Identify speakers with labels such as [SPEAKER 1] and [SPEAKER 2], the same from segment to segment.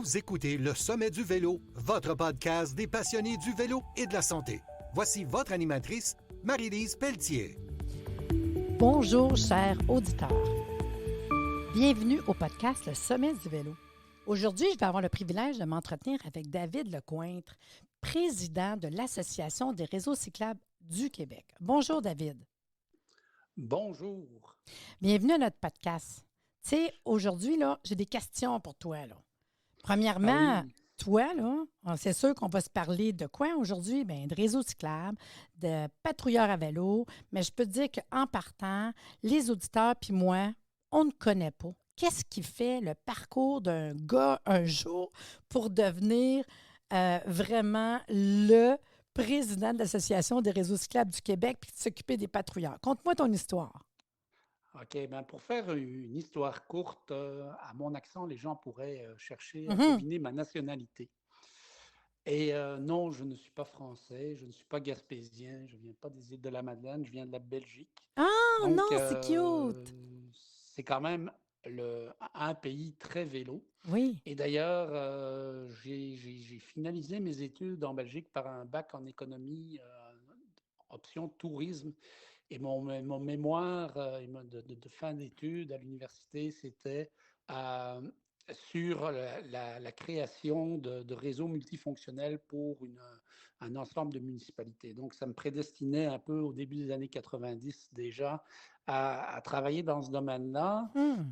[SPEAKER 1] Vous écoutez Le Sommet du vélo, votre podcast des passionnés du vélo et de la santé. Voici votre animatrice, Marie-Lise Pelletier.
[SPEAKER 2] Bonjour, chers auditeurs. Bienvenue au podcast Le Sommet du vélo. Aujourd'hui, je vais avoir le privilège de m'entretenir avec David Lecointre, président de l'Association des réseaux cyclables du Québec. Bonjour, David.
[SPEAKER 3] Bonjour.
[SPEAKER 2] Bienvenue à notre podcast. Tu sais, aujourd'hui, là, j'ai des questions pour toi, là. Premièrement,
[SPEAKER 3] Ah oui.
[SPEAKER 2] toi, là, c'est sûr qu'on va se parler de quoi aujourd'hui? Bien, de réseaux cyclables, de patrouilleurs à vélo, mais je peux te dire qu'en partant, les auditeurs puis moi, on ne connaît pas. Qu'est-ce qui fait le parcours d'un gars un jour pour devenir vraiment le président de l'Association des réseaux cyclables du Québec puis de s'occuper des patrouilleurs? Conte-moi ton histoire.
[SPEAKER 3] OK, ben pour faire une histoire courte, à mon accent, les gens pourraient chercher à
[SPEAKER 2] Mhm.
[SPEAKER 3] deviner ma nationalité. Et non, je ne suis pas français, je ne suis pas gaspésien, je ne viens pas des îles de la Madeleine, je viens de la Belgique.
[SPEAKER 2] Ah non,
[SPEAKER 3] Donc,
[SPEAKER 2] c'est cute!
[SPEAKER 3] c'est quand même un pays très vélo.
[SPEAKER 2] Oui.
[SPEAKER 3] Et d'ailleurs, j'ai finalisé mes études en Belgique par un bac en économie, option tourisme. Et mon mémoire de fin d'études à l'université, c'était euh, sur la création de réseaux multifonctionnels pour un ensemble de municipalités. Donc, ça me prédestinait un peu au début des années 90 déjà à travailler dans ce domaine-là.
[SPEAKER 2] Mhm.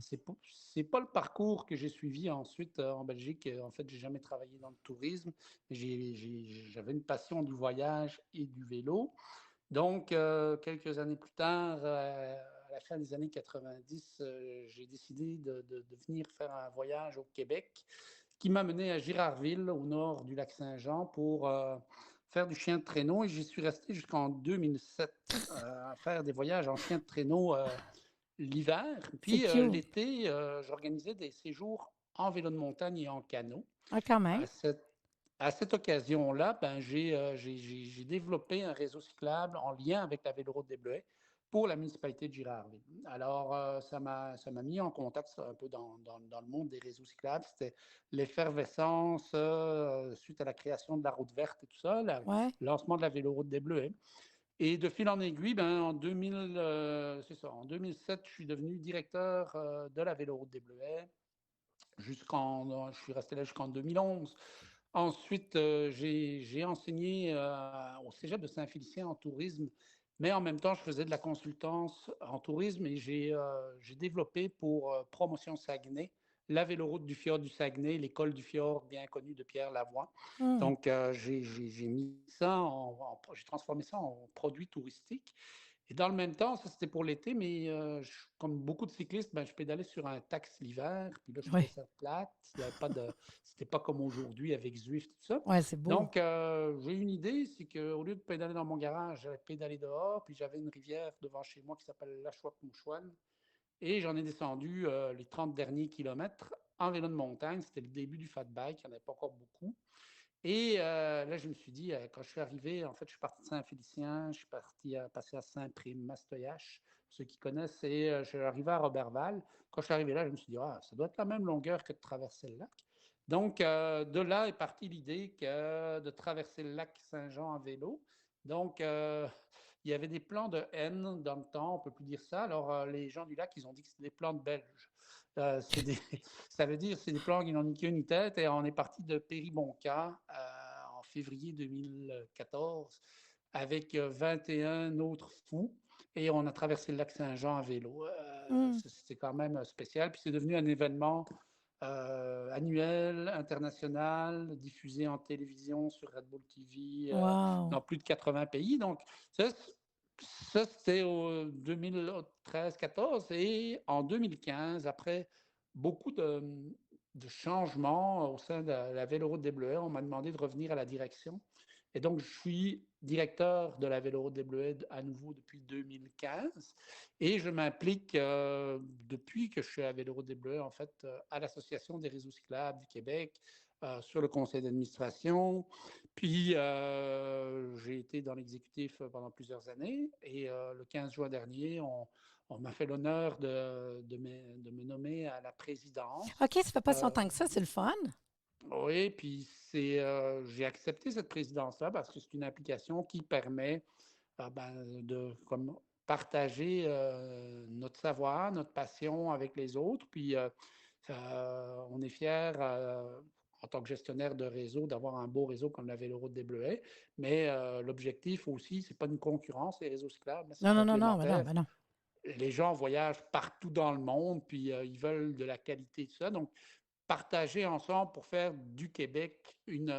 [SPEAKER 3] C'est pas le parcours que j'ai suivi ensuite en Belgique. En fait, j'ai jamais travaillé dans le tourisme. J'avais une passion du voyage et du vélo. Donc, quelques années plus tard, à la fin des années 90, j'ai décidé de venir faire un voyage au Québec qui m'a mené à Girardville, au nord du lac Saint-Jean, pour faire du chien de traîneau. Et j'y suis resté jusqu'en 2007 à faire des voyages en chien de traîneau l'hiver.
[SPEAKER 2] C'est
[SPEAKER 3] Puis
[SPEAKER 2] cute.
[SPEAKER 3] l'été, j'organisais des séjours en vélo de montagne et en canot.
[SPEAKER 2] Ah, quand
[SPEAKER 3] À
[SPEAKER 2] même.
[SPEAKER 3] cette, à cette occasion-là, ben, j'ai développé un réseau cyclable en lien avec la Véloroute des Bleuets pour la municipalité de Girardville. Alors, ça m'a mis en contact un peu dans le monde des réseaux cyclables. C'était l'effervescence suite à la création de la route verte et tout ça, le
[SPEAKER 2] Ouais.
[SPEAKER 3] lancement de la Véloroute des Bleuets. Et de fil en aiguille, ben, c'est ça, en 2007, je suis devenu directeur de la Véloroute des Bleuets. Je suis resté là jusqu'en 2011. Ensuite, j'ai enseigné au Cégep de Saint-Félicien en tourisme, mais en même temps, je faisais de la consultance en tourisme et j'ai développé pour Promotion Saguenay la véloroute du fjord du Saguenay, l'école du fjord bien connue de Pierre Lavoie.
[SPEAKER 2] Mhm.
[SPEAKER 3] Donc, j'ai mis ça j'ai transformé ça en produit touristique. Et dans le même temps, ça c'était pour l'été, mais comme beaucoup de cyclistes, ben, je pédalais sur un taxe l'hiver, puis là je trouvais
[SPEAKER 2] Oui.
[SPEAKER 3] ça plate. Il y avait pas de, c'était pas comme aujourd'hui avec Zwift, tout ça.
[SPEAKER 2] Ouais, c'est beau.
[SPEAKER 3] Donc j'ai une idée, c'est qu'au lieu de pédaler dans mon garage, j'allais pédaler dehors, puis j'avais une rivière devant chez moi qui s'appelle la Chouac-Mouchouane, et j'en ai descendu les 30 derniers kilomètres en vélo de montagne. C'était le début du fat bike, il n'y en avait pas encore beaucoup. Et là, je me suis dit, quand je suis arrivé, en fait, je suis parti de Saint-Félicien, je suis parti passer à Saint-Prime, Mastoyache, ceux qui connaissent, et je suis arrivé à Roberval. Quand je suis arrivé là, je me suis dit, ah, ça doit être la même longueur que de traverser le lac. Donc, de là est partie l'idée de traverser le lac Saint-Jean en vélo. Donc, il y avait des plans de haine dans le temps, on ne peut plus dire ça. Alors, les gens du lac, ils ont dit que c'était des plans de Belges. C'est des, ça veut dire c'est des plans qui n'ont ni queue ni tête. Et on est parti de Péribonka en février 2014 avec 21 autres fous. Et on a traversé le lac Saint-Jean à vélo.
[SPEAKER 2] Mhm.
[SPEAKER 3] C'était quand même spécial. Puis c'est devenu un événement annuel, international, diffusé en télévision sur Red Bull TV
[SPEAKER 2] Wow.
[SPEAKER 3] dans plus de 80 pays. Donc, ça, c'était au 2013-14 et en 2015, après beaucoup de changements au sein de la Véloroute des Bleuets, on m'a demandé de revenir à la direction. Et donc, je suis directeur de la Véloroute des Bleuets à nouveau depuis 2015 et je m'implique depuis que je suis à Véloroute des Bleuets, en fait, à l'Association des réseaux cyclables du Québec, sur le conseil d'administration. Puis, j'ai été dans l'exécutif pendant plusieurs années et le 15 juin dernier, on m'a fait l'honneur de me nommer à la présidence.
[SPEAKER 2] OK, ça fait pas si
[SPEAKER 3] Euh,
[SPEAKER 2] longtemps que ça, c'est le fun.
[SPEAKER 3] Oui, puis j'ai accepté cette présidence-là parce que c'est une application qui permet de comme partager notre savoir, notre passion avec les autres. Puis on est fiers en tant que gestionnaire de réseau d'avoir un beau réseau comme la Véloroute des Bleuets. Mais l'objectif aussi, c'est pas une concurrence, les réseaux cyclables, mais c'est
[SPEAKER 2] Non, non, non, non, ben non,
[SPEAKER 3] complémentaire.
[SPEAKER 2] ben non.
[SPEAKER 3] Les gens voyagent partout dans le monde, puis ils veulent de la qualité, tout ça. Donc, partager ensemble pour faire du Québec une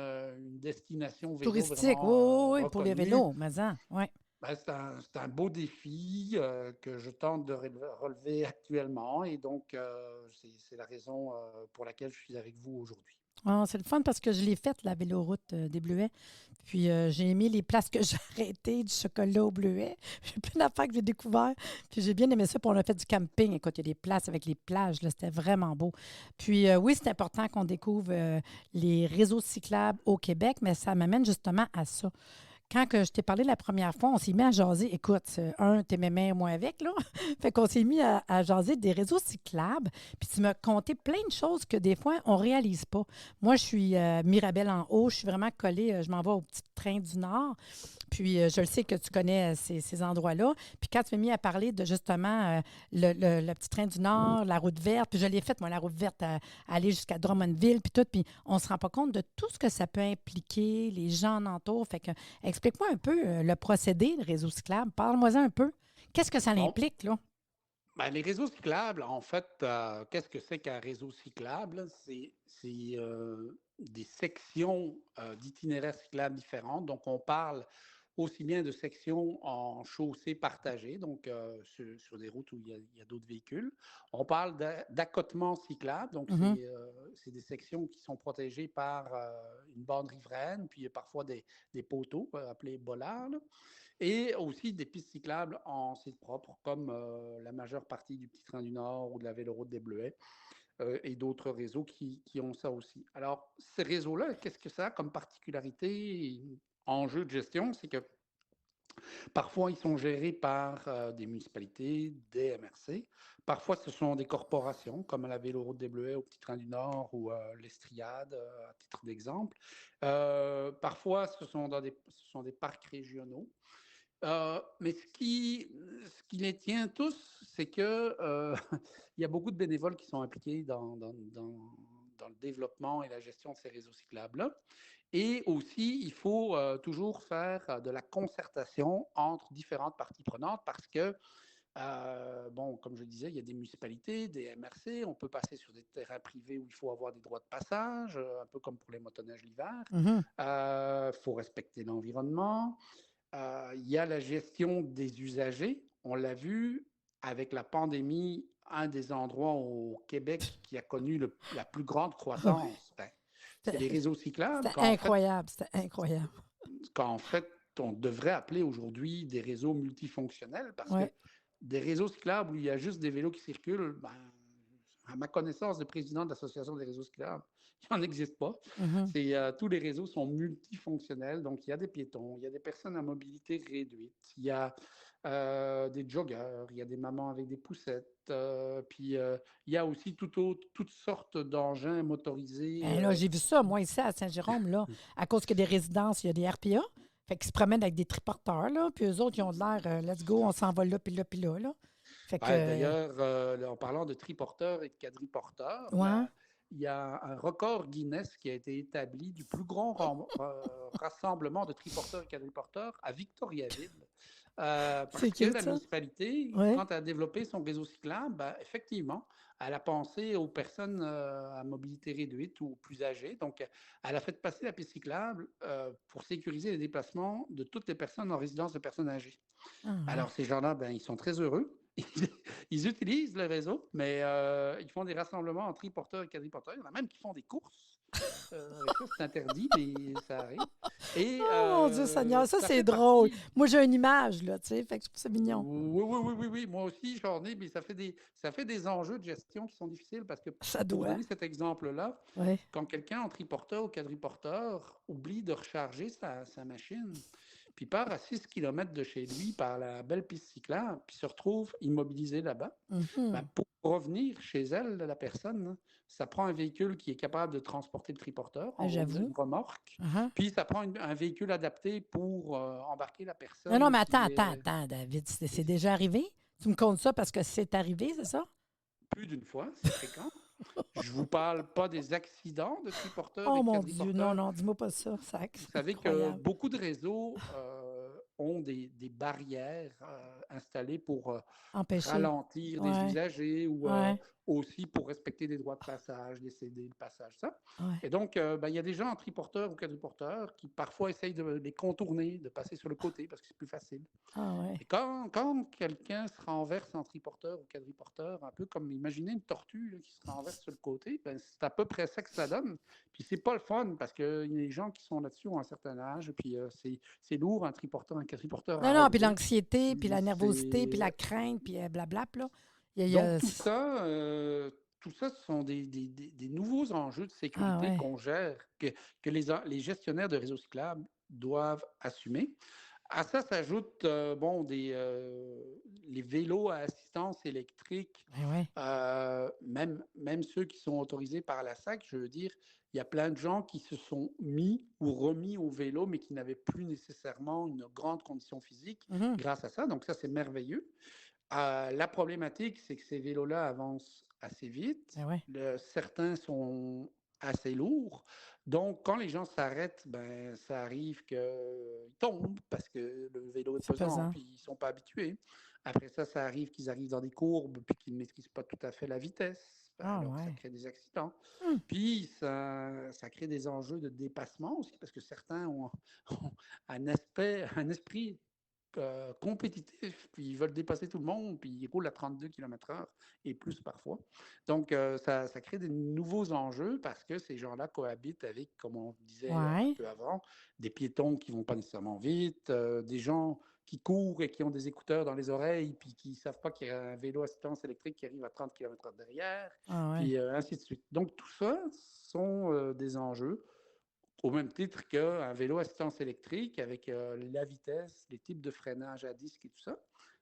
[SPEAKER 3] destination vélo
[SPEAKER 2] Touristique, oui,
[SPEAKER 3] vraiment
[SPEAKER 2] oui, oui, pour les
[SPEAKER 3] reconnue.
[SPEAKER 2] vélos, mais ça, oui.
[SPEAKER 3] C'est un beau défi que je tente de relever actuellement et donc c'est la raison pour laquelle je suis avec vous aujourd'hui.
[SPEAKER 2] Ah, c'est le fun parce que je l'ai faite, la véloroute des Bleuets. Puis j'ai aimé les places que j'ai arrêtées, du chocolat au bleuet. J'ai plein d'affaires que j'ai découvert. Puis j'ai bien aimé ça. Puis on a fait du camping. Écoute, il y a des places avec les plages. Là, c'était vraiment beau. Puis oui, c'est important qu'on découvre les réseaux cyclables au Québec, mais ça m'amène justement à ça. Quand que je t'ai parlé la première fois, on s'est mis à jaser. Écoute, t'aimais même moi avec, là. Fait qu'on s'est mis à jaser des réseaux cyclables. Puis tu m'as conté plein de choses que des fois, on ne réalise pas. Moi, je suis Mirabel en haut. Je suis vraiment collée. Je m'en vais au petit train du Nord. Puis je le sais que tu connais ces endroits-là. Puis quand tu m'as mis à parler de justement le petit train du Nord, la route verte, puis je l'ai faite, moi, la route verte, à aller jusqu'à Drummondville, puis tout. Puis on ne se rend pas compte de tout ce que ça peut impliquer, les gens alentour. Fait que explique-moi un peu le procédé de réseau cyclable. Parle-moi-en un peu. Qu'est-ce que ça
[SPEAKER 3] Bon,
[SPEAKER 2] implique, là?
[SPEAKER 3] les réseaux cyclables, en fait, qu'est-ce que c'est qu'un réseau cyclable? C'est des sections d'itinéraires cyclables différentes. Donc, on parle aussi bien de sections en chaussée partagée, donc sur des routes où il y a d'autres véhicules. On parle d'accotements cyclables, donc
[SPEAKER 2] Mhm.
[SPEAKER 3] c'est des sections qui sont protégées par une bande riveraine, puis parfois des poteaux appelés bollards, là. Et aussi des pistes cyclables en site propre, comme la majeure partie du Petit Train du Nord ou de la Véloroute des Bleuets et d'autres réseaux qui ont ça aussi. Alors, ces réseaux-là, qu'est-ce que ça a comme particularité, enjeu de gestion? C'est que parfois, ils sont gérés par des municipalités, des MRC. Parfois, ce sont des corporations, comme la Véloroute des Bleuets au Petit Train du Nord ou l'Estriade, à titre d'exemple. Parfois, ce sont des parcs régionaux. Mais ce qui les tient tous, c'est que il y a beaucoup de bénévoles qui sont impliqués dans le développement et la gestion de ces réseaux cyclables-là. Et aussi, il faut toujours faire de la concertation entre différentes parties prenantes parce que, bon, comme je disais, il y a des municipalités, des MRC, on peut passer sur des terrains privés où il faut avoir des droits de passage, un peu comme pour les motoneiges l'hiver.
[SPEAKER 2] Mhm.
[SPEAKER 3] Il faut respecter l'environnement. Il y a la gestion des usagers. On l'a vu avec la pandémie, un des endroits au Québec qui a connu la plus grande
[SPEAKER 2] Oui.
[SPEAKER 3] croissance, c'est les
[SPEAKER 2] C'était
[SPEAKER 3] réseaux cyclables,
[SPEAKER 2] c'était incroyable. C'était incroyable.
[SPEAKER 3] qu'en fait, on devrait appeler aujourd'hui des réseaux multifonctionnels parce
[SPEAKER 2] Oui.
[SPEAKER 3] que des réseaux cyclables où il y a juste des vélos qui circulent, à ma connaissance de président de l'Association des réseaux cyclables, il n'en existe pas.
[SPEAKER 2] Mhm.
[SPEAKER 3] Tous les réseaux sont multifonctionnels, donc il y a des piétons, il y a des personnes à mobilité réduite, il y a des joggeurs, il y a des mamans avec des poussettes, puis il y a aussi toutes sortes d'engins motorisés.
[SPEAKER 2] Ben là, j'ai vu ça, moi, ici à Saint-Jérôme, là, à cause que des résidences, il y a des RPA. Fait qu'ils se promènent avec des triporteurs, là. Puis eux autres, ils ont de l'air, let's go, on s'en va là, puis là, puis là, là. Fait que,
[SPEAKER 3] D'ailleurs, en parlant de triporteurs et de quadriporteurs,
[SPEAKER 2] ouais.
[SPEAKER 3] il y a un record Guinness qui a été établi du plus grand rassemblement de triporteurs et quadriporteurs à Victoriaville.
[SPEAKER 2] C'est
[SPEAKER 3] Parce que
[SPEAKER 2] cute,
[SPEAKER 3] la
[SPEAKER 2] ça.
[SPEAKER 3] municipalité,
[SPEAKER 2] Oui.
[SPEAKER 3] quand elle a développé son réseau cyclable, effectivement, elle a pensé aux personnes à mobilité réduite ou plus âgées. Donc, elle a fait passer la piste cyclable pour sécuriser les déplacements de toutes les personnes en résidence de personnes âgées.
[SPEAKER 2] Ah, ouais.
[SPEAKER 3] Alors, ces gens-là, ils sont très heureux. Ils utilisent le réseau, mais ils font des rassemblements en triporteurs et quadriporteurs. Il y en a même qui font des courses. Avec ça, c'est interdit, mais ça arrive. Et
[SPEAKER 2] Oh, mon Dieu Seigneur, ça,
[SPEAKER 3] ça
[SPEAKER 2] c'est
[SPEAKER 3] fait
[SPEAKER 2] drôle.
[SPEAKER 3] partie.
[SPEAKER 2] Moi, j'ai une image, là, tu sais. Fait que je trouve ça mignon.
[SPEAKER 3] Oui, oui, oui, oui, oui. Moi aussi, j'en ai, mais ça fait des enjeux de gestion qui sont difficiles parce que,
[SPEAKER 2] Ça
[SPEAKER 3] pour
[SPEAKER 2] doit.
[SPEAKER 3] donner cet exemple-là,
[SPEAKER 2] Oui.
[SPEAKER 3] quand quelqu'un en triporteur ou quadriporteur oublie de recharger sa machine, puis part à 6 kilomètres de chez lui par la belle piste cyclable, puis se retrouve immobilisée là-bas. Ben,
[SPEAKER 2] Mhm.
[SPEAKER 3] pour revenir chez elle, la personne, hein, ça prend un véhicule qui est capable de transporter le triporteur,
[SPEAKER 2] Ah,
[SPEAKER 3] une
[SPEAKER 2] j'avoue.
[SPEAKER 3] remorque,
[SPEAKER 2] Uh-huh.
[SPEAKER 3] puis ça prend un véhicule adapté pour embarquer la
[SPEAKER 2] Non,
[SPEAKER 3] personne
[SPEAKER 2] mais
[SPEAKER 3] qui est
[SPEAKER 2] attends, David. C'est déjà arrivé? Tu me comptes ça parce que c'est arrivé, c'est ça?
[SPEAKER 3] plus d'une fois, c'est fréquent. Je vous parle pas des accidents de triporteurs
[SPEAKER 2] Oh
[SPEAKER 3] et
[SPEAKER 2] mon Dieu, non,
[SPEAKER 3] quadriporteurs.
[SPEAKER 2] non, dis-moi pas ça, sac.
[SPEAKER 3] Vous
[SPEAKER 2] C'est
[SPEAKER 3] savez que
[SPEAKER 2] incroyable.
[SPEAKER 3] beaucoup de réseaux ont des barrières installées pour
[SPEAKER 2] Empêché.
[SPEAKER 3] ralentir des
[SPEAKER 2] Ouais,
[SPEAKER 3] usagers ou
[SPEAKER 2] ouais,
[SPEAKER 3] aussi pour respecter des droits de passage, les céder le passage, ça.
[SPEAKER 2] ouais.
[SPEAKER 3] Et donc, ben, il y a des gens en triporteur ou quadriporteur qui parfois essayent de les contourner, de passer sur le côté parce que c'est plus facile.
[SPEAKER 2] Ah ouais.
[SPEAKER 3] Et quand quelqu'un se renverse en triporteur ou quadriporteur, un peu comme imaginez une tortue là, qui se renverse sur le côté, ben, c'est à peu près ça que ça donne. Puis c'est pas le fun parce que les gens qui sont là-dessus ont un certain âge, puis c'est lourd un triporteur, un quadriporteur
[SPEAKER 2] Non,
[SPEAKER 3] à
[SPEAKER 2] non, puis
[SPEAKER 3] relever.
[SPEAKER 2] l'anxiété, puis
[SPEAKER 3] Puis
[SPEAKER 2] la nervosité, puis la
[SPEAKER 3] c'est
[SPEAKER 2] crainte, puis blablabla, là.
[SPEAKER 3] donc tout ça, ce sont des nouveaux enjeux de
[SPEAKER 2] Ah
[SPEAKER 3] sécurité
[SPEAKER 2] ouais.
[SPEAKER 3] qu'on gère, que les gestionnaires de réseaux cyclables doivent assumer. À ça s'ajoutent bon, les vélos à assistance électrique,
[SPEAKER 2] Ben ouais.
[SPEAKER 3] même ceux qui sont autorisés par la SAC. Je veux dire, il y a plein de gens qui se sont mis ou remis au vélo, mais qui n'avaient plus nécessairement une grande condition physique
[SPEAKER 2] Mhm.
[SPEAKER 3] grâce à ça. Donc ça, c'est merveilleux. La problématique, c'est que ces vélos-là avancent assez vite.
[SPEAKER 2] Ben ouais.
[SPEAKER 3] Certains sont assez lourds. Donc, quand les gens s'arrêtent, ben, ça arrive qu'ils tombent parce que le vélo est
[SPEAKER 2] C'est
[SPEAKER 3] pesant,
[SPEAKER 2] pesant.
[SPEAKER 3] puis ils ne sont pas habitués. Après ça, ça arrive qu'ils arrivent dans des courbes, puis qu'ils ne maîtrisent pas tout à fait la vitesse. Ben,
[SPEAKER 2] Ah
[SPEAKER 3] alors, ça
[SPEAKER 2] ouais.
[SPEAKER 3] crée des accidents.
[SPEAKER 2] Hum.
[SPEAKER 3] Puis, ça crée des enjeux de dépassement aussi, parce que certains ont un esprit compétitifs, puis ils veulent dépasser tout le monde, puis ils roulent à 32 km/h et plus parfois. Donc, ça crée des nouveaux enjeux parce que ces gens-là cohabitent avec, comme on disait un
[SPEAKER 2] Ouais.
[SPEAKER 3] peu avant, des piétons qui ne vont pas nécessairement vite, des gens qui courent et qui ont des écouteurs dans les oreilles, puis qui ne savent pas qu'il y a un vélo assistance électrique qui arrive à 30 km/h derrière,
[SPEAKER 2] Ah ouais.
[SPEAKER 3] puis ainsi de suite. Donc, tout ça sont des enjeux au même titre qu'un vélo assistance électrique avec la vitesse, les types de freinage à disque et tout ça,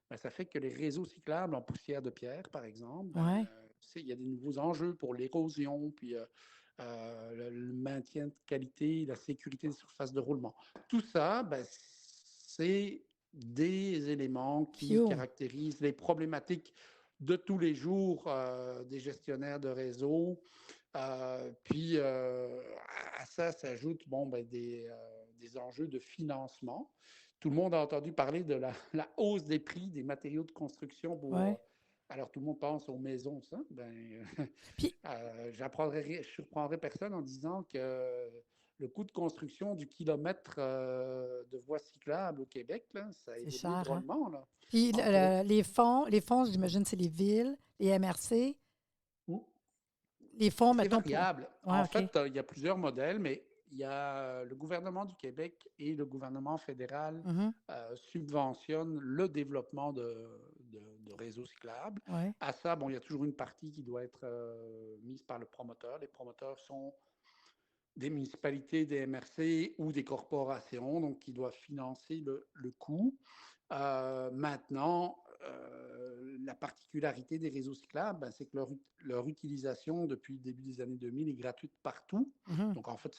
[SPEAKER 3] ben, ça fait que les réseaux cyclables en poussière de pierre, par exemple, ben,
[SPEAKER 2] Ouais.
[SPEAKER 3] il y a des nouveaux enjeux pour l'érosion, puis le maintien de qualité, la sécurité des surfaces de roulement. Tout ça, ben, c'est des éléments qui
[SPEAKER 2] Phew.
[SPEAKER 3] caractérisent les problématiques de tous les jours des gestionnaires de réseau. Puis à ça s'ajoutent bon, ben, des enjeux de financement. Tout le monde a entendu parler de la hausse des prix des matériaux de construction pour.
[SPEAKER 2] Ouais.
[SPEAKER 3] Alors tout le monde pense aux maisons, ça. Ben,
[SPEAKER 2] Puis,
[SPEAKER 3] je surprendrai personne en disant que le coût de construction du kilomètre de voies cyclables au Québec, là, ça a
[SPEAKER 2] c'est
[SPEAKER 3] évolué
[SPEAKER 2] cher, hein?
[SPEAKER 3] drôlement. Là.
[SPEAKER 2] Puis
[SPEAKER 3] Entre autres,
[SPEAKER 2] les fonds, j'imagine, c'est les villes, les MRC. Les fonds,
[SPEAKER 3] c'est
[SPEAKER 2] mettons, pour.
[SPEAKER 3] variable.
[SPEAKER 2] Ouais,
[SPEAKER 3] En
[SPEAKER 2] OK.
[SPEAKER 3] fait, il y a plusieurs modèles, mais il y a le gouvernement du Québec et le gouvernement fédéral
[SPEAKER 2] Mhm.
[SPEAKER 3] subventionnent le développement de réseaux cyclables.
[SPEAKER 2] Ouais.
[SPEAKER 3] À ça, bon, il y a toujours une partie qui doit être mise par le promoteur. Les promoteurs sont des municipalités, des MRC ou des corporations, donc qui doivent financer le coût. Maintenant, la particularité des réseaux cyclables, ben, c'est que leur utilisation depuis le début des années 2000 est gratuite partout.
[SPEAKER 2] Mhm.
[SPEAKER 3] Donc, en fait,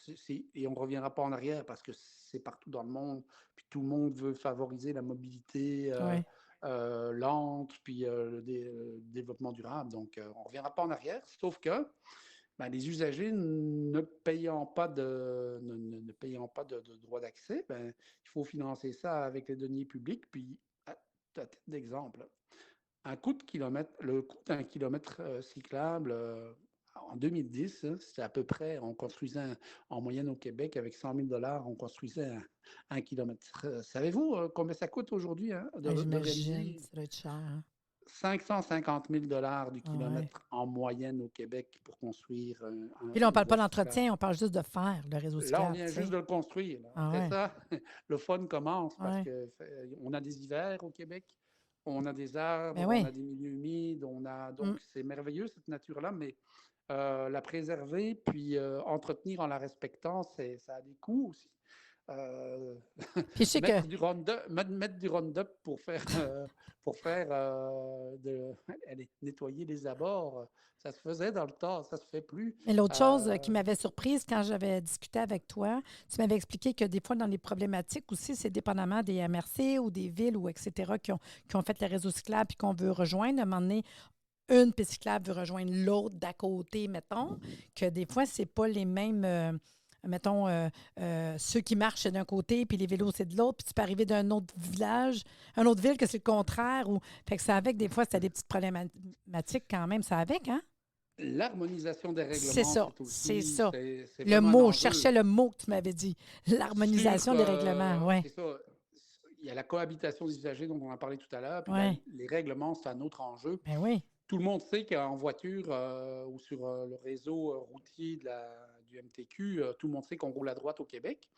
[SPEAKER 3] et on ne reviendra pas en arrière parce que c'est partout dans le monde, puis tout le monde veut favoriser la mobilité
[SPEAKER 2] Ouais.
[SPEAKER 3] lente, puis le développement durable. Donc, on ne reviendra pas en arrière, sauf que ben, les usagers ne payant pas ne payant pas de droit d'accès, ben, il faut financer ça avec les deniers publics. Puis, à titre d'exemple, le coût d'un kilomètre cyclable en 2010, hein, c'était à peu près, on construisait en moyenne au Québec avec 100 000 on construisait un kilomètre. Savez-vous combien ça coûte aujourd'hui hein,
[SPEAKER 2] Ah,
[SPEAKER 3] de
[SPEAKER 2] j'imagine,
[SPEAKER 3] réaliser
[SPEAKER 2] ça doit être cher, hein?
[SPEAKER 3] 550 000 du
[SPEAKER 2] Ah ouais.
[SPEAKER 3] kilomètre en moyenne au Québec pour construire
[SPEAKER 2] Puis là, on
[SPEAKER 3] une
[SPEAKER 2] parle pas
[SPEAKER 3] voie cyclable.
[SPEAKER 2] d'entretien, on parle juste de faire le réseau
[SPEAKER 3] Là, on
[SPEAKER 2] cyclable,
[SPEAKER 3] vient
[SPEAKER 2] tu
[SPEAKER 3] juste
[SPEAKER 2] sais.
[SPEAKER 3] de le construire. Là.
[SPEAKER 2] Ah
[SPEAKER 3] Après
[SPEAKER 2] ouais.
[SPEAKER 3] ça, le fun commence parce
[SPEAKER 2] Ouais.
[SPEAKER 3] que on a des hivers au Québec, on a des
[SPEAKER 2] Ben
[SPEAKER 3] arbres, on a
[SPEAKER 2] oui.
[SPEAKER 3] des milieux humides,
[SPEAKER 2] Mm.
[SPEAKER 3] donc c'est merveilleux cette nature-là, mais la préserver puis entretenir en la respectant, ça a des coûts aussi. euh,
[SPEAKER 2] Puis je sais que,
[SPEAKER 3] mettre du Roundup pour faire allez, nettoyer les abords. Ça se faisait dans le temps, ça se fait plus.
[SPEAKER 2] mais l'autre chose qui
[SPEAKER 3] Euh,
[SPEAKER 2] m'avait surprise quand j'avais discuté avec toi, tu m'avais expliqué que des fois, dans les problématiques aussi, c'est dépendamment des MRC ou des villes ou etc. qui ont fait les réseaux cyclables puis qu'on veut rejoindre. À un moment donné, une piste cyclable veut rejoindre l'autre d'à côté, mettons, que des fois, c'est pas les mêmes. Mettons, ceux qui marchent c'est d'un côté, puis les vélos, c'est de l'autre, puis tu peux arriver d'un autre village, une autre ville que c'est le contraire. Ou... Fait que ça avec, des fois, c'était des petites problématiques quand même, ça avec, hein?
[SPEAKER 3] L'harmonisation des
[SPEAKER 2] C'est
[SPEAKER 3] règlements,
[SPEAKER 2] ça, c'est ça.
[SPEAKER 3] c'est
[SPEAKER 2] Le
[SPEAKER 3] vraiment un
[SPEAKER 2] mot, je cherchais
[SPEAKER 3] enjeu.
[SPEAKER 2] le mot que tu m'avais dit. L'harmonisation des règlements, oui.
[SPEAKER 3] C'est ça. Il y a la cohabitation des usagers dont on a parlé tout à l'heure, puis
[SPEAKER 2] Oui,
[SPEAKER 3] les règlements, c'est un autre enjeu.
[SPEAKER 2] ben oui.
[SPEAKER 3] Tout le monde sait qu'en voiture ou sur le réseau routier du MTQ, tout le monde sait qu'on roule à droite au Québec.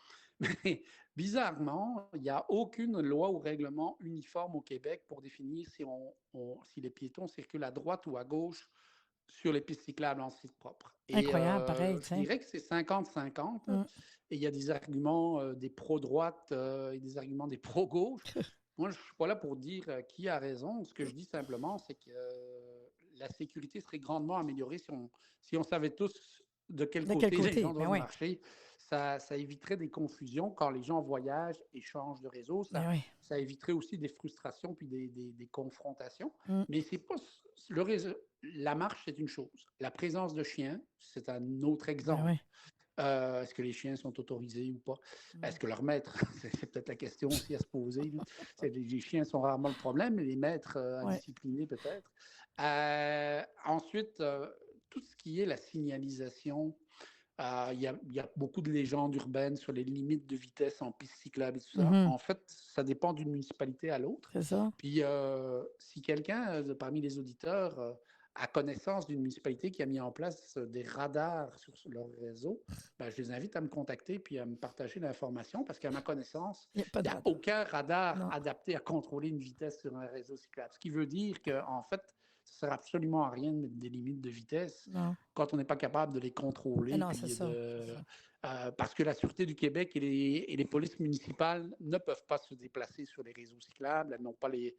[SPEAKER 3] Mais bizarrement, il n'y a aucune loi ou règlement uniforme au Québec pour définir si les piétons circulent à droite ou à gauche sur les pistes cyclables en site propre. Et
[SPEAKER 2] Incroyable, pareil, tu
[SPEAKER 3] je
[SPEAKER 2] sais.
[SPEAKER 3] dirais que c'est 50-50.
[SPEAKER 2] Mm.
[SPEAKER 3] Et il y a des arguments des pro-droite et des arguments des pro-gauche. Moi, je ne suis pas là pour dire qui a raison. Ce que je dis simplement, c'est que la sécurité serait grandement améliorée si on savait tous de quel
[SPEAKER 2] De quel
[SPEAKER 3] côté les
[SPEAKER 2] côté?
[SPEAKER 3] gens
[SPEAKER 2] Ben
[SPEAKER 3] doivent
[SPEAKER 2] oui,
[SPEAKER 3] marcher. Ça éviterait des confusions quand les gens voyagent et changent de réseau.
[SPEAKER 2] ben oui.
[SPEAKER 3] Ça éviterait aussi des frustrations puis des confrontations.
[SPEAKER 2] Mm.
[SPEAKER 3] Mais c'est pas le réseau. La marche, c'est une chose. La présence de chiens, c'est un autre
[SPEAKER 2] Ben
[SPEAKER 3] exemple.
[SPEAKER 2] oui.
[SPEAKER 3] Est-ce que les chiens sont autorisés ou pas?
[SPEAKER 2] Mm.
[SPEAKER 3] Est-ce que leur maître, c'est peut-être la question aussi à se poser. Là. Les chiens sont rarement le problème, mais les maîtres
[SPEAKER 2] Ouais.
[SPEAKER 3] indisciplinés peut-être. Ensuite, tout ce qui est la signalisation, il y a beaucoup de légendes urbaines sur les limites de vitesse en piste cyclable et tout ça.
[SPEAKER 2] Mhm.
[SPEAKER 3] En fait, ça dépend d'une municipalité à l'autre.
[SPEAKER 2] C'est ça.
[SPEAKER 3] Puis, si quelqu'un parmi les auditeurs a connaissance d'une municipalité qui a mis en place des radars sur leur réseau, ben, je les invite à me contacter puis à me partager l'information parce qu'à ma connaissance,
[SPEAKER 2] Il n'y a pas
[SPEAKER 3] il
[SPEAKER 2] de
[SPEAKER 3] n'y a
[SPEAKER 2] radar.
[SPEAKER 3] aucun radar
[SPEAKER 2] Non,
[SPEAKER 3] adapté à contrôler une vitesse sur un réseau cyclable. Ce qui veut dire qu'en fait, ça ne sert absolument à rien de mettre des limites de vitesse
[SPEAKER 2] non.
[SPEAKER 3] quand on n'est pas capable de les
[SPEAKER 2] Mais
[SPEAKER 3] contrôler.
[SPEAKER 2] non, c'est
[SPEAKER 3] Puis
[SPEAKER 2] ça. C'est ça.
[SPEAKER 3] parce que la Sûreté du Québec et les polices municipales ne peuvent pas se déplacer sur les réseaux cyclables. Elles n'ont pas les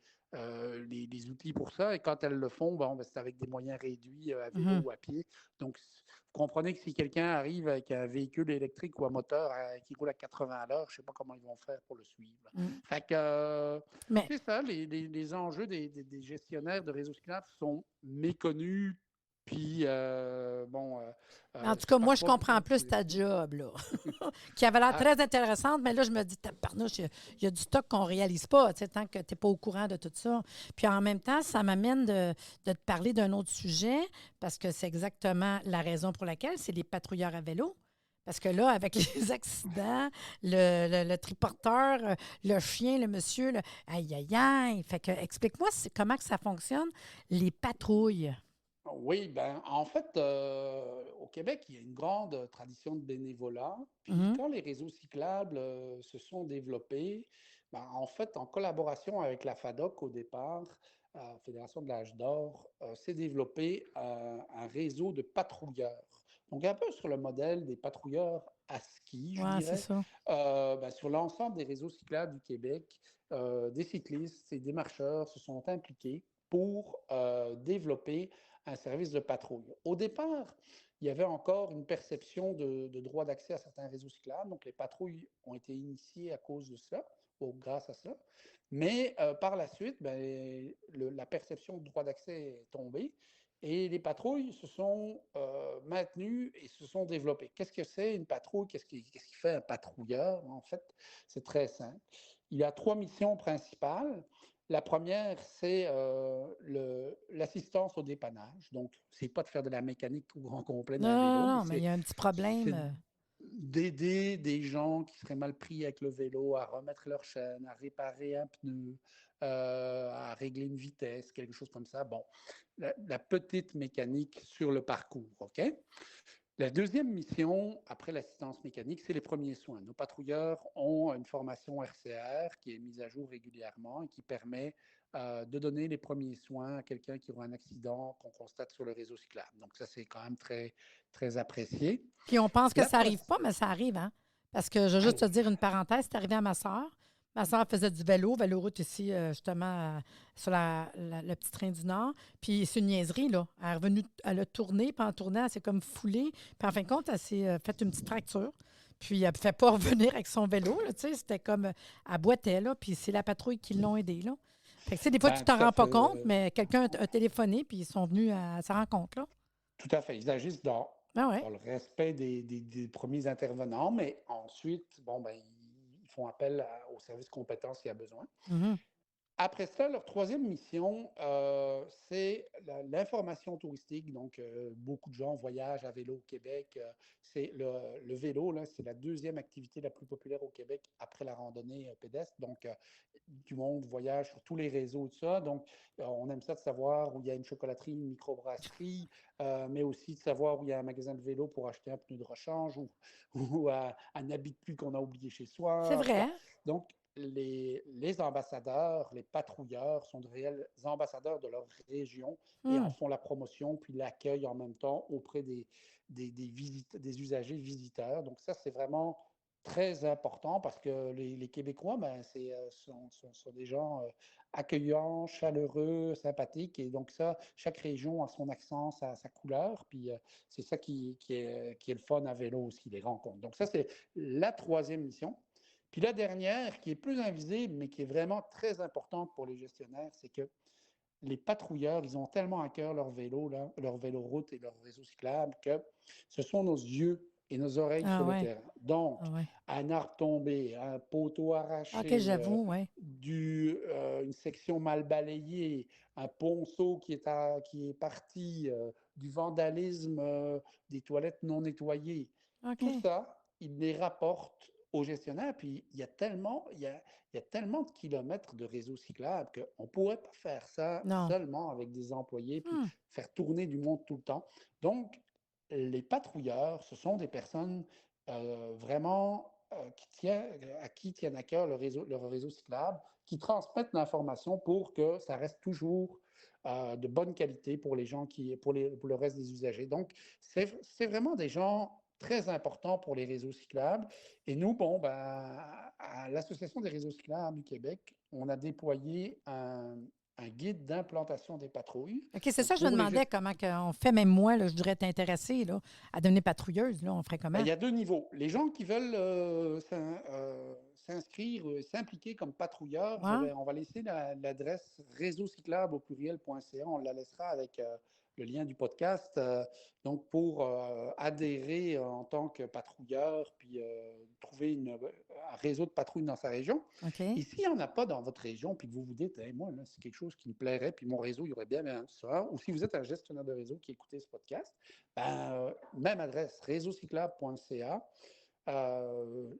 [SPEAKER 3] outils pour ça. Et quand elles le font, bon, ben, c'est avec des moyens réduits à vélo
[SPEAKER 2] Mhm.
[SPEAKER 3] ou à pied. Donc, vous comprenez que si quelqu'un arrive avec un véhicule électrique ou à moteur qui roule à 80 à l'heure, je ne sais pas comment ils vont faire pour le suivre.
[SPEAKER 2] Mm.
[SPEAKER 3] Fait que
[SPEAKER 2] Mais
[SPEAKER 3] c'est ça, les enjeux des gestionnaires de réseaux cyclables sont méconnus. Puis, bon,
[SPEAKER 2] Mais en tout cas,
[SPEAKER 3] c'est
[SPEAKER 2] moi, je
[SPEAKER 3] parfois
[SPEAKER 2] comprends
[SPEAKER 3] beaucoup
[SPEAKER 2] plus
[SPEAKER 3] plus.
[SPEAKER 2] ta job, là, qui avait l'air
[SPEAKER 3] Ah,
[SPEAKER 2] très intéressante, mais là, je me dis, tabarnouche, il y a du stock qu'on ne réalise pas, tu sais, tant que tu n'es pas au courant de tout ça. Puis en même temps, ça m'amène de te parler d'un autre sujet, parce que c'est exactement la raison pour laquelle c'est les patrouilleurs à vélo. Parce que là, avec les accidents, le triporteur, le chien, le monsieur, aïe, aïe, aïe. Fait que, explique-moi comment que ça fonctionne, les patrouilles.
[SPEAKER 3] oui, ben, en fait, au Québec, il y a une grande tradition de bénévolat. Puis
[SPEAKER 2] Mhm,
[SPEAKER 3] quand les réseaux cyclables se sont développés, ben, en fait, en collaboration avec la FADOC au départ, Fédération de l'âge d'or, s'est développé un réseau de patrouilleurs. Donc un peu sur le modèle des patrouilleurs à ski, je
[SPEAKER 2] ouais, c'est
[SPEAKER 3] dirais,
[SPEAKER 2] ça.
[SPEAKER 3] ben, sur l'ensemble des réseaux cyclables du Québec, des cyclistes et des marcheurs se sont impliqués pour développer un service de patrouille. Au départ, il y avait encore une perception de droit d'accès à certains réseaux cyclables. Donc, les patrouilles ont été initiées à cause de cela, ou grâce à cela. Mais par la suite, ben, la perception de droit d'accès est tombée et les patrouilles se sont maintenues et se sont développées. Qu'est-ce que c'est une patrouille? Qu'est-ce qui fait un patrouilleur? En fait, c'est très simple. Il a trois missions principales. La première, c'est l'assistance au dépannage. Donc, c'est pas de faire de la mécanique au grand complet
[SPEAKER 2] Non,
[SPEAKER 3] d'un
[SPEAKER 2] non,
[SPEAKER 3] vélo, mais
[SPEAKER 2] non, mais il y a un petit problème.
[SPEAKER 3] c'est d'aider des gens qui seraient mal pris avec le vélo à remettre leur chaîne, à réparer un pneu, à régler une vitesse, quelque chose comme ça. Bon, la petite mécanique sur le parcours, OK? La deuxième mission, après l'assistance mécanique, c'est les premiers soins. Nos patrouilleurs ont une formation RCR qui est mise à jour régulièrement et qui permet de donner les premiers soins à quelqu'un qui aura un accident qu'on constate sur le réseau cyclable. Donc ça, c'est quand même très, très apprécié.
[SPEAKER 2] Puis on pense que
[SPEAKER 3] La
[SPEAKER 2] ça n'arrive
[SPEAKER 3] troisième,
[SPEAKER 2] pas, mais ça arrive, hein? Parce que je veux juste
[SPEAKER 3] Allez.
[SPEAKER 2] te dire une parenthèse, c'est arrivé à ma sœur. Ma sœur faisait du vélo, vélo-route ici, justement, sur le petit train du Nord. Puis c'est une niaiserie, là. Elle est revenue, elle a tourné, puis en tournant, elle s'est comme foulée. Puis en fin de compte, elle s'est fait une petite fracture. Puis elle ne pouvait pas revenir avec son vélo, là, tu sais. C'était comme, elle boitait, là. Puis c'est la patrouille qui l'ont aidée, là. Fait que, tu sais, des fois, tu
[SPEAKER 3] Ben,
[SPEAKER 2] t'en
[SPEAKER 3] tout à
[SPEAKER 2] rends pas
[SPEAKER 3] fait.
[SPEAKER 2] compte, mais quelqu'un a téléphoné, puis ils sont venus à sa rencontre, là.
[SPEAKER 3] Tout à fait. Ils agissent
[SPEAKER 2] Ah ouais.
[SPEAKER 3] dans le respect des premiers intervenants, mais ensuite, bon, ben, ils font appel aux services compétents s'il y a besoin.
[SPEAKER 2] Mhm.
[SPEAKER 3] Après ça, leur troisième mission, c'est l'information touristique. Donc, beaucoup de gens voyagent à vélo au Québec. C'est le vélo, là, c'est la deuxième activité la plus populaire au Québec après la randonnée pédestre. Donc, du monde voyage sur tous les réseaux, tout ça. Donc, on aime ça de savoir où il y a une chocolaterie, une microbrasserie, mais aussi de savoir où il y a un magasin de vélo pour acheter un pneu de rechange ou, ou un habit de pluie qu'on a oublié chez
[SPEAKER 2] C'est
[SPEAKER 3] soi.
[SPEAKER 2] vrai.
[SPEAKER 3] Bon, donc, les ambassadeurs, les patrouilleurs sont de réels ambassadeurs de leur région et en
[SPEAKER 2] Hmm.
[SPEAKER 3] font la promotion puis l'accueil en même temps auprès des usagers visiteurs. Donc ça, c'est vraiment très important parce que les Québécois, ben, sont des gens accueillants, chaleureux, sympathiques. Et donc ça, chaque région a son accent, sa couleur. Puis c'est ça qui est le fun à vélo aussi, les rencontres. Donc ça, c'est la troisième mission. Puis la dernière, qui est plus invisible, mais qui est vraiment très importante pour les gestionnaires, c'est que les patrouilleurs, ils ont tellement à cœur leur vélo, là, leur véloroute et leur réseau cyclable, que ce sont nos yeux et nos oreilles
[SPEAKER 2] Ah
[SPEAKER 3] sur le
[SPEAKER 2] ouais.
[SPEAKER 3] terrain. Donc,
[SPEAKER 2] Ah ouais.
[SPEAKER 3] un arbre tombé, un poteau
[SPEAKER 2] OK,
[SPEAKER 3] arraché,
[SPEAKER 2] j'avoue, oui.
[SPEAKER 3] une section mal balayée, un ponceau qui est parti, du vandalisme, des toilettes non nettoyées. Tout
[SPEAKER 2] OK.
[SPEAKER 3] ça, ils les rapportent aux gestionnaires. Puis il y a tellement de kilomètres de réseau cyclable qu'on ne pourrait pas faire ça
[SPEAKER 2] Non.
[SPEAKER 3] seulement avec des employés puis
[SPEAKER 2] Hmm.
[SPEAKER 3] faire tourner du monde tout le temps. Donc, les patrouilleurs, ce sont des personnes vraiment à qui tiennent à cœur leur réseau cyclable, qui transmettent l'information pour que ça reste toujours de bonne qualité pour les gens pour le reste des usagers. Donc, c'est vraiment des gens très importants pour les réseaux cyclables. Et nous, bon, ben, à l'Association des réseaux cyclables du Québec, on a déployé un guide d'implantation des patrouilles.
[SPEAKER 2] OK, c'est
[SPEAKER 3] Donc,
[SPEAKER 2] ça, je me
[SPEAKER 3] pour les
[SPEAKER 2] demandais comment on fait. Même moi, là, je voudrais être intéressée là, à devenir patrouilleuse. Là, on ferait
[SPEAKER 3] ben,
[SPEAKER 2] comment?
[SPEAKER 3] il y a deux niveaux. Les gens qui veulent s'inscrire, s'impliquer comme patrouilleurs,
[SPEAKER 2] Ouais?
[SPEAKER 3] on va laisser l'adresse réseau cyclable au pluriel.ca. On la laissera avec le lien du podcast. Donc, pour adhérer en tant que patrouilleur, puis trouver un réseau de patrouilles dans sa région.
[SPEAKER 2] OK.
[SPEAKER 3] Et s'il n'y en a pas dans votre région, puis que vous vous dites, hey, moi, là, c'est quelque chose qui me plairait, puis mon réseau, il y aurait bien ça, ou si vous êtes un gestionnaire de réseau qui écoutez ce podcast, ben, même adresse, réseaucyclable.ca.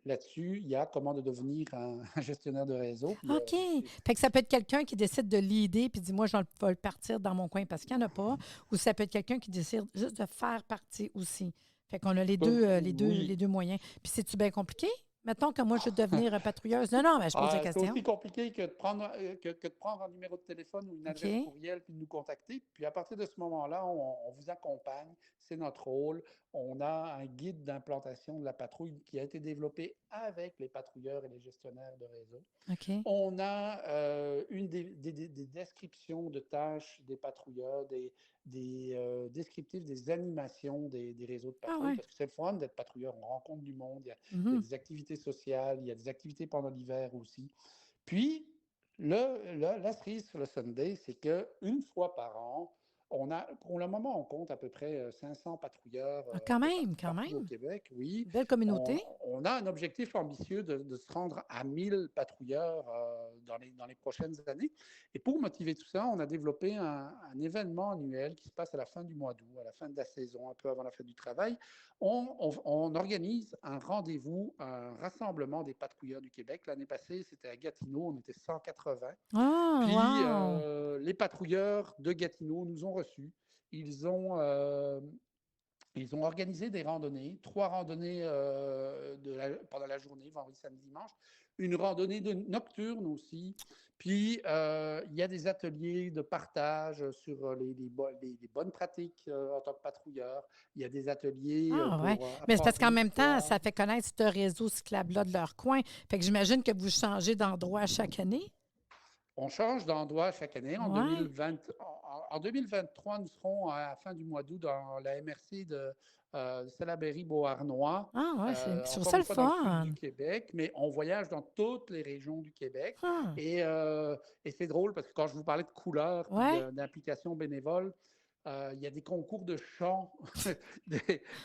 [SPEAKER 3] Là-dessus, il y a comment de devenir un gestionnaire de réseau. Puis,
[SPEAKER 2] OK. Fait que ça peut être quelqu'un qui décide de l'idée puis dit, moi, je vais le partir dans mon coin parce qu'il n'y en a pas. Ou ça peut être quelqu'un qui décide juste de faire partie aussi. Fait qu'on a les
[SPEAKER 3] oui.
[SPEAKER 2] deux moyens. Puis c'est-tu bien compliqué? Mettons que moi, je veux devenir patrouilleuse. Non, non, mais je pose la
[SPEAKER 3] C'est
[SPEAKER 2] question.
[SPEAKER 3] aussi compliqué que de prendre un numéro de téléphone ou une adresse
[SPEAKER 2] OK.
[SPEAKER 3] courriel puis de nous contacter. Puis à partir de ce moment-là, on vous accompagne. C'est notre rôle. On a un guide d'implantation de la patrouille qui a été développé avec les patrouilleurs et les gestionnaires de réseau.
[SPEAKER 2] OK.
[SPEAKER 3] On a des descriptions de tâches des patrouilleurs, des descriptifs des animations des réseaux de
[SPEAKER 2] Ah
[SPEAKER 3] patrouille,
[SPEAKER 2] ouais.
[SPEAKER 3] parce que c'est le fun d'être patrouilleur, on rencontre du monde, il y a
[SPEAKER 2] Mhm.
[SPEAKER 3] des activités sociales, il y a des activités pendant l'hiver aussi. Puis, la cerise sur le Sunday, c'est qu'une fois par an, pour le moment, on compte à peu près 500 patrouilleurs
[SPEAKER 2] Ah,
[SPEAKER 3] un peu
[SPEAKER 2] quand
[SPEAKER 3] partout au
[SPEAKER 2] même.
[SPEAKER 3] Québec, oui.
[SPEAKER 2] Belle communauté.
[SPEAKER 3] On a un objectif ambitieux de se rendre à 1000 patrouilleurs dans les prochaines années. Et pour motiver tout ça, on a développé un événement annuel qui se passe à la fin du mois d'août, à la fin de la saison, un peu avant la fin du travail. On organise un rendez-vous, un rassemblement des patrouilleurs du Québec. L'année passée, c'était à Gatineau, on était 180.
[SPEAKER 2] Ah,
[SPEAKER 3] Puis
[SPEAKER 2] wow.
[SPEAKER 3] les patrouilleurs de Gatineau nous ont reçus. Ils ont, ils ont organisé des randonnées, 3 randonnées pendant la journée, vendredi, samedi, dimanche. une randonnée nocturne aussi. Puis, il y a des ateliers de partage sur les bonnes pratiques en tant que patrouilleur. Il y a des ateliers
[SPEAKER 2] Ah, ouais.
[SPEAKER 3] pour
[SPEAKER 2] Mais c'est parce
[SPEAKER 3] apprendre
[SPEAKER 2] qu'en même temps,
[SPEAKER 3] l'histoire.
[SPEAKER 2] ça fait connaître ce réseau cyclable-là de leur coin. Fait que j'imagine que vous changez d'endroit chaque année.
[SPEAKER 3] On change d'endroit chaque année.
[SPEAKER 2] Ouais.
[SPEAKER 3] En 2023, nous serons à la fin du mois d'août dans la MRC de Salaberry-Beauharnois,
[SPEAKER 2] Ah, ouais, je trouve
[SPEAKER 3] encore
[SPEAKER 2] ça
[SPEAKER 3] une
[SPEAKER 2] le
[SPEAKER 3] fois dans le sud
[SPEAKER 2] fun.
[SPEAKER 3] du Québec, mais on voyage dans toutes les régions du Québec.
[SPEAKER 2] Ah,
[SPEAKER 3] Et c'est drôle parce que quand je vous parlais de couleurs et
[SPEAKER 2] ouais.
[SPEAKER 3] d'implication bénévole, il y a des concours de chants,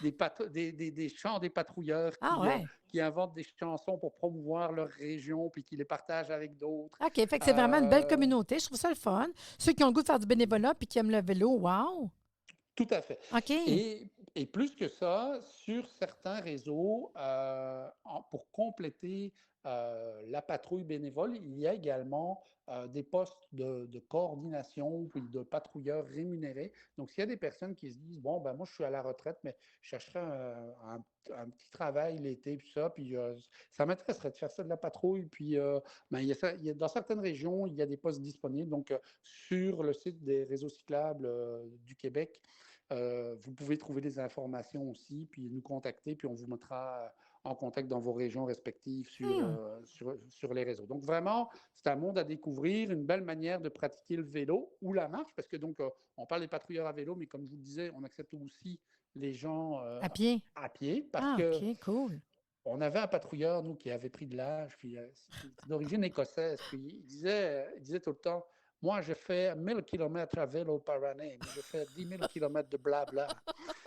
[SPEAKER 3] des chants des patrouilleurs
[SPEAKER 2] Ah, ouais.
[SPEAKER 3] qui inventent des chansons pour promouvoir leur région puis qui les partagent avec d'autres.
[SPEAKER 2] OK. Fait que c'est vraiment une belle
[SPEAKER 3] Euh,
[SPEAKER 2] communauté. Je trouve ça le fun. Ceux qui ont le goût de faire du bénévolat puis qui aiment le vélo, wow!
[SPEAKER 3] Tout à fait.
[SPEAKER 2] OK.
[SPEAKER 3] Et plus que ça, sur certains réseaux, pour compléter la patrouille bénévole, il y a également des postes de coordination puis de patrouilleurs rémunérés. Donc, s'il y a des personnes qui se disent, bon, ben moi, je suis à la retraite, mais je chercherais un petit travail l'été, puis ça, puis ça m'intéresserait de faire ça de la patrouille. Puis, ben, dans certaines régions, il y a des postes disponibles. Donc, sur le site des réseaux cyclables du Québec, vous pouvez trouver des informations aussi, puis nous contacter, puis on vous mettra en contact dans vos régions respectives
[SPEAKER 2] Hmm.
[SPEAKER 3] sur les réseaux. Donc vraiment, c'est un monde à découvrir, une belle manière de pratiquer le vélo ou la marche, parce que donc, on parle des patrouilleurs à vélo, mais comme je vous le disais, on accepte aussi les gens
[SPEAKER 2] À pied.
[SPEAKER 3] à pied, parce
[SPEAKER 2] Ah,
[SPEAKER 3] que
[SPEAKER 2] OK, cool.
[SPEAKER 3] on avait un patrouilleur, nous, qui avait pris de l'âge, puis c'est d'origine écossaise, puis il disait tout le temps, moi, je fais 1000 kilomètres à vélo par année, mais je fais 10 000 kilomètres de blabla.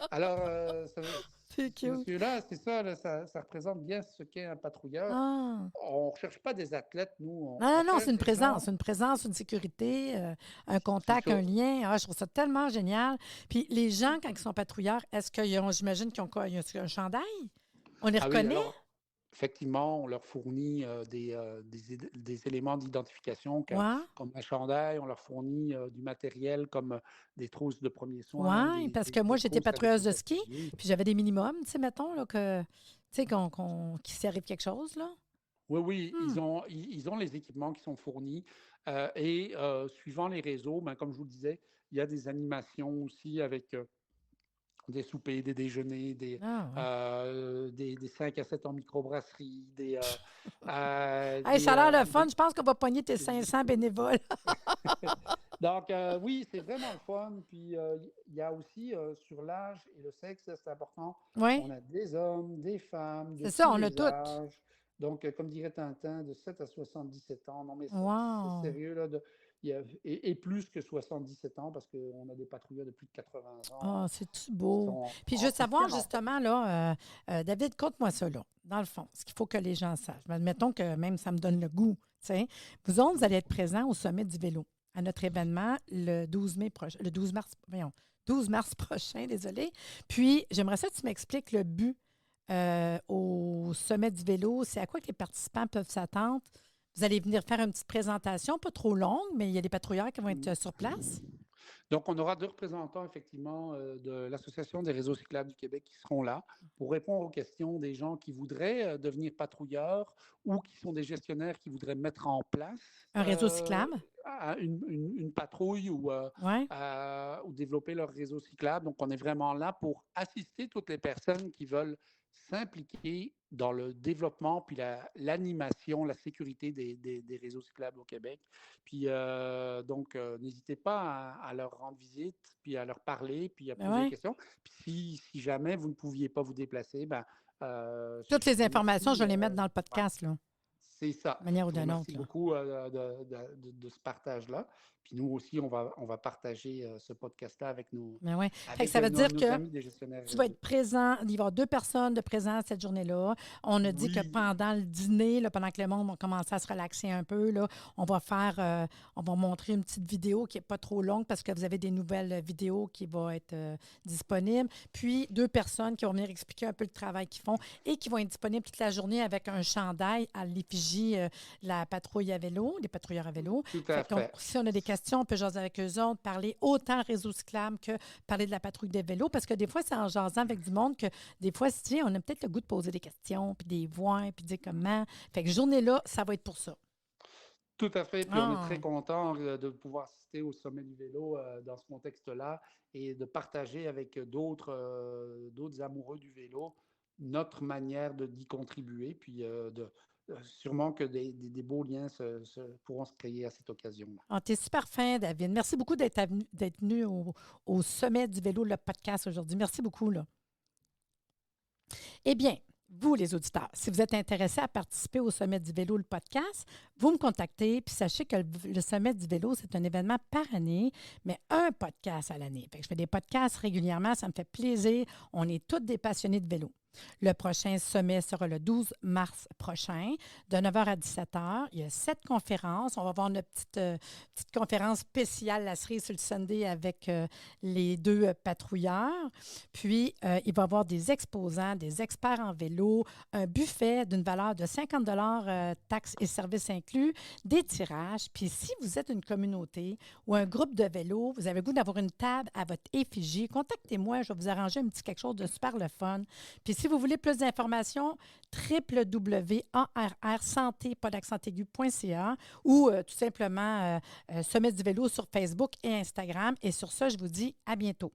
[SPEAKER 3] Alors,
[SPEAKER 2] C'est
[SPEAKER 3] ce
[SPEAKER 2] cute.
[SPEAKER 3] monsieur-là, c'est ça, là, ça représente bien ce qu'est un patrouilleur.
[SPEAKER 2] Ah.
[SPEAKER 3] On ne cherche pas des athlètes, nous,
[SPEAKER 2] Non,
[SPEAKER 3] on
[SPEAKER 2] non, non,
[SPEAKER 3] cherche des gens,
[SPEAKER 2] une présence, une sécurité, un
[SPEAKER 3] c'est
[SPEAKER 2] contact,
[SPEAKER 3] ça.
[SPEAKER 2] un lien. Ah, je trouve ça tellement génial. Puis les gens, quand ils sont patrouilleurs, est-ce qu'ils ont, j'imagine qu'ils ont quoi? Ils ont un chandail? On les
[SPEAKER 3] Ah oui,
[SPEAKER 2] reconnaît?
[SPEAKER 3] alors, effectivement, on leur fournit des éléments d'identification
[SPEAKER 2] Ouais,
[SPEAKER 3] comme un chandail, on leur fournit du matériel comme des trousses de premiers soins,
[SPEAKER 2] ouais, parce que moi,
[SPEAKER 3] des
[SPEAKER 2] j'étais
[SPEAKER 3] trousses avec
[SPEAKER 2] patrouilleuse
[SPEAKER 3] des
[SPEAKER 2] de ski,
[SPEAKER 3] appuis.
[SPEAKER 2] puis j'avais des minimums, tu sais, mettons, là, que, tu sais, qu'il s'arrive quelque chose, là.
[SPEAKER 3] Oui, oui,
[SPEAKER 2] Hmm.
[SPEAKER 3] ils ont les équipements qui sont fournis suivant les réseaux, ben, comme je vous le disais, il y a des animations aussi avec des soupers, des déjeuners,
[SPEAKER 2] Ah, ouais.
[SPEAKER 3] des 5 à 7 en microbrasserie,
[SPEAKER 2] Hey, ça a l'air le fun.
[SPEAKER 3] des-
[SPEAKER 2] Je pense qu'on va pogner tes
[SPEAKER 3] des
[SPEAKER 2] 500
[SPEAKER 3] discours.
[SPEAKER 2] bénévoles.
[SPEAKER 3] Donc, oui, c'est vraiment le fun. Puis, il y a aussi sur l'âge et le sexe, ça, c'est important.
[SPEAKER 2] Oui,
[SPEAKER 3] On a des hommes, des femmes, de
[SPEAKER 2] c'est ça,
[SPEAKER 3] tous
[SPEAKER 2] on a
[SPEAKER 3] les
[SPEAKER 2] toutes.
[SPEAKER 3] âges. Donc, comme dirait Tintin, de 7 à 77 ans. Non, mais c'est
[SPEAKER 2] Wow.
[SPEAKER 3] sérieux, là. Et plus que 77 ans, parce qu'on a des patrouilleurs de plus de 80
[SPEAKER 2] Ah,
[SPEAKER 3] ans
[SPEAKER 2] c'est-tu
[SPEAKER 3] qui
[SPEAKER 2] beau?
[SPEAKER 3] sont
[SPEAKER 2] Puis je
[SPEAKER 3] en
[SPEAKER 2] veux savoir
[SPEAKER 3] système en fait.
[SPEAKER 2] justement, là, David, conte-moi ça, là, dans le fond, ce qu'il faut que les gens sachent. Admettons que même ça me donne le goût, tu sais. Vous autres, vous allez être présents au Sommet du vélo, à notre événement le 12 mai prochain, le 12 mars, voyons, 12 mars prochain, désolé. Puis, j'aimerais ça que tu m'expliques le but au Sommet du vélo. C'est à quoi que les participants peuvent s'attendre? Vous allez venir faire une petite présentation, pas trop longue, mais il y a des patrouilleurs qui vont être sur place.
[SPEAKER 3] Donc, on aura deux représentants, effectivement, de l'Association des réseaux cyclables du Québec qui seront là pour répondre aux questions des gens qui voudraient devenir patrouilleurs ou qui sont des gestionnaires qui voudraient mettre en place
[SPEAKER 2] Un réseau cyclable?
[SPEAKER 3] une patrouille
[SPEAKER 2] Oui.
[SPEAKER 3] ou développer leur réseau cyclable. Donc, on est vraiment là pour assister toutes les personnes qui veulent s'impliquer dans le développement puis l'animation, la sécurité des réseaux cyclables au Québec. Puis donc, n'hésitez pas à leur rendre visite, puis à leur parler, puis à
[SPEAKER 2] Ben
[SPEAKER 3] poser des
[SPEAKER 2] ouais.
[SPEAKER 3] questions. Puis si jamais vous ne pouviez pas vous déplacer, ben,
[SPEAKER 2] Toutes les
[SPEAKER 3] je vous
[SPEAKER 2] informations, je
[SPEAKER 3] remercie.
[SPEAKER 2] vais les mettre dans le
[SPEAKER 3] Ouais,
[SPEAKER 2] podcast, là,
[SPEAKER 3] c'est ça.
[SPEAKER 2] d'une manière ou
[SPEAKER 3] Je vous
[SPEAKER 2] d'une autre,
[SPEAKER 3] remercie
[SPEAKER 2] là.
[SPEAKER 3] beaucoup de ce partage-là. Puis nous aussi, on va partager ce podcast-là
[SPEAKER 2] Ben ouais. Fait que ça veut dire
[SPEAKER 3] nos
[SPEAKER 2] que
[SPEAKER 3] amis des gestionnaires
[SPEAKER 2] tu vas
[SPEAKER 3] réseau.
[SPEAKER 2] être présent. Il va y avoir deux personnes de présence cette journée-là. On a dit que
[SPEAKER 3] Oui,
[SPEAKER 2] pendant le dîner, là, pendant que le monde va commencer à se relaxer un peu, là, on va montrer une petite vidéo qui n'est pas trop longue parce que vous avez des nouvelles vidéos qui vont être disponibles. Puis deux personnes qui vont venir expliquer un peu le travail qu'ils font et qui vont être disponibles toute la journée avec un chandail à l'effigie l'effigie la patrouille à vélo, les patrouilleurs à vélo.
[SPEAKER 3] Tout à fait.
[SPEAKER 2] Si on a des questions, on peut jaser avec eux autres, parler autant réseau cyclable que parler de la patrouille des vélos, parce que des fois, c'est en jasant avec du monde que des fois, si on a peut-être le goût de poser des questions, puis des voix, puis dire comment. Fait que journée-là, ça va être pour ça.
[SPEAKER 3] Tout à fait. Puis on est
[SPEAKER 2] Ah,
[SPEAKER 3] très content de pouvoir assister au sommet du vélo dans ce contexte-là et de partager avec d'autres amoureux du vélo notre manière d'y contribuer. Puis sûrement que des beaux liens pourront se créer à cette occasion-là.
[SPEAKER 2] t'es super fin, David. Merci beaucoup d'être venu au sommet du vélo, le podcast aujourd'hui. Merci beaucoup, là. Eh bien, vous, les auditeurs, si vous êtes intéressés à participer au Sommet du vélo, le podcast, vous me contactez, puis sachez que le Sommet du vélo, c'est un événement par année, mais un podcast à l'année. Fait que je fais des podcasts régulièrement, ça me fait plaisir. On est tous des passionnés de vélo. Le prochain sommet sera le 12 mars prochain, de 9h à 17h. Il y a 7 conférences. On va avoir une petite conférence spéciale, la cerise sur le Sunday, avec les 2 patrouilleurs. Puis, il va y avoir des exposants, des experts en vélo, un buffet d'une valeur de 50 taxes et services inclus, des tirages. Puis, si vous êtes une communauté ou un groupe de vélo, vous avez le goût d'avoir une table à votre effigie, contactez-moi, je vais vous arranger un petit quelque chose de super le fun. Puis, si vous voulez plus d'informations, www.arrsanté.ca ou tout simplement Sommet du vélo sur Facebook et Instagram. Et sur ça, je vous dis à bientôt.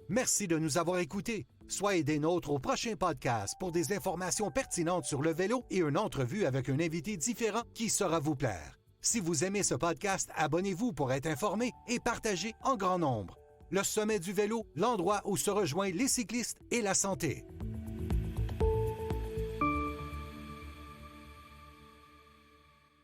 [SPEAKER 1] Merci de nous avoir écoutés. Soyez des nôtres au prochain podcast pour des informations pertinentes sur le vélo et une entrevue avec un invité différent qui saura vous plaire. Si vous aimez ce podcast, abonnez-vous pour être informé et partagez en grand nombre. Le Sommet du vélo, l'endroit où se rejoignent les cyclistes et la santé.